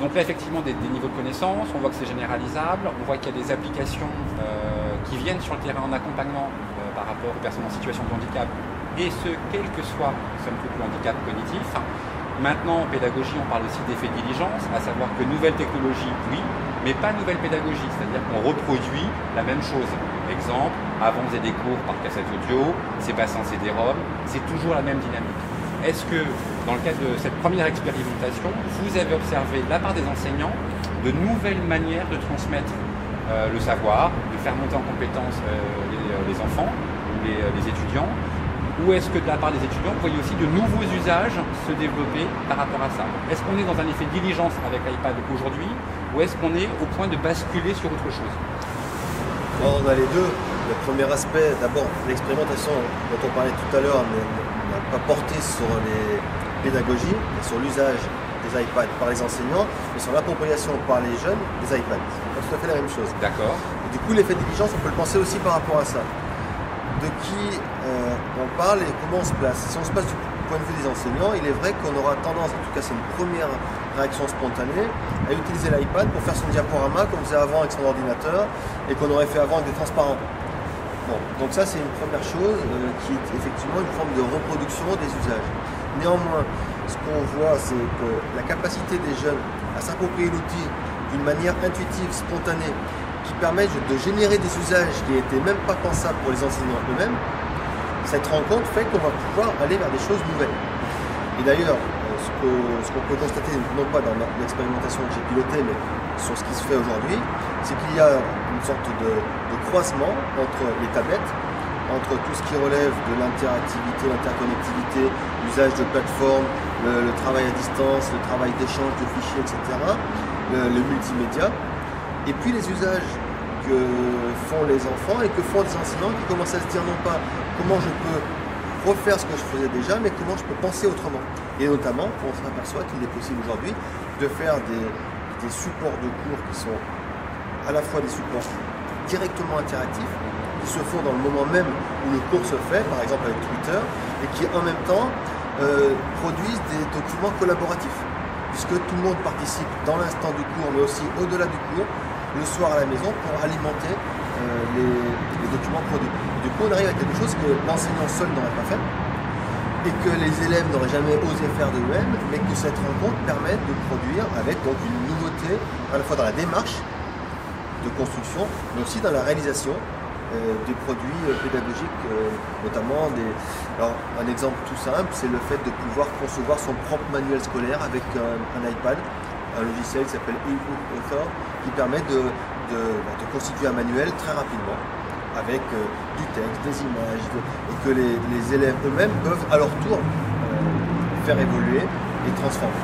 Donc là, effectivement, des niveaux de connaissances, on voit que c'est généralisable, on voit qu'il y a des applications qui viennent sur le terrain en accompagnement par rapport aux personnes en situation de handicap, et ce, quel que soit, somme toute, le handicap cognitif. Maintenant, en pédagogie, on parle aussi d'effet diligence, à savoir que nouvelle technologie, oui, mais pas nouvelle pédagogie, c'est-à-dire qu'on reproduit la même chose. Exemple, avant on faisait des cours par cassette audio, c'est passé en CD-ROM, c'est toujours la même dynamique. Est-ce que, dans le cadre de cette première expérimentation, vous avez observé de la part des enseignants de nouvelles manières de transmettre le savoir, de faire monter en compétence les enfants ou les étudiants? Ou est-ce que de la part des étudiants, vous voyez aussi de nouveaux usages se développer par rapport à ça? Est-ce qu'on est dans un effet diligence avec l'iPad aujourd'hui, ou est-ce qu'on est au point de basculer sur autre chose? On a les deux. Le premier aspect, d'abord, l'expérimentation dont on parlait tout à l'heure n'a pas porté sur les pédagogies et sur l'usage des iPads par les enseignants, mais sur l'appropriation par les jeunes des iPads. C'est pas tout à fait la même chose. D'accord. Et du coup, l'effet diligence, on peut le penser aussi par rapport à ça. De qui on parle et comment on se place. Si on se place du point de vue des enseignants, il est vrai qu'on aura tendance, en tout cas c'est une première réaction spontanée, à utiliser l'iPad pour faire son diaporama comme on faisait avant avec son ordinateur et qu'on aurait fait avant avec des transparents. Bon, donc ça c'est une première chose qui est effectivement une forme de reproduction des usages. Néanmoins, ce qu'on voit, c'est que la capacité des jeunes à s'approprier l'outil d'une manière intuitive, spontanée, qui permettent de générer des usages qui n'étaient même pas pensables pour les enseignants eux-mêmes, cette rencontre fait qu'on va pouvoir aller vers des choses nouvelles. Et d'ailleurs, ce qu'on peut constater, non pas dans l'expérimentation que j'ai pilotée, mais sur ce qui se fait aujourd'hui, c'est qu'il y a une sorte de croisement entre les tablettes, entre tout ce qui relève de l'interactivité, l'interconnectivité, l'usage de plateformes, le travail à distance, le travail d'échange de fichiers, etc., le multimédia, et puis les usages que font les enfants et que font des enseignants qui commencent à se dire non pas comment je peux refaire ce que je faisais déjà, mais comment je peux penser autrement. Et notamment, on s'aperçoit qu'il est possible aujourd'hui de faire des supports de cours qui sont à la fois des supports directement interactifs, qui se font dans le moment même où le cours se fait, par exemple avec Twitter, et qui en même temps produisent des documents collaboratifs, puisque tout le monde participe dans l'instant du cours, mais aussi au-delà du cours, le soir à la maison, pour alimenter les documents produits. Du coup, on arrive à quelque chose que l'enseignant seul n'aurait pas fait, et que les élèves n'auraient jamais osé faire d'eux-mêmes, mais que cette rencontre permet de produire avec donc une nouveauté, à la fois dans la démarche de construction, mais aussi dans la réalisation des produits pédagogiques, notamment Alors, un exemple tout simple, c'est le fait de pouvoir concevoir son propre manuel scolaire avec un iPad, un logiciel qui s'appelle eBook Author, qui permet de constituer un manuel très rapidement, avec du texte, des images, et que les élèves eux-mêmes peuvent à leur tour faire évoluer et transformer.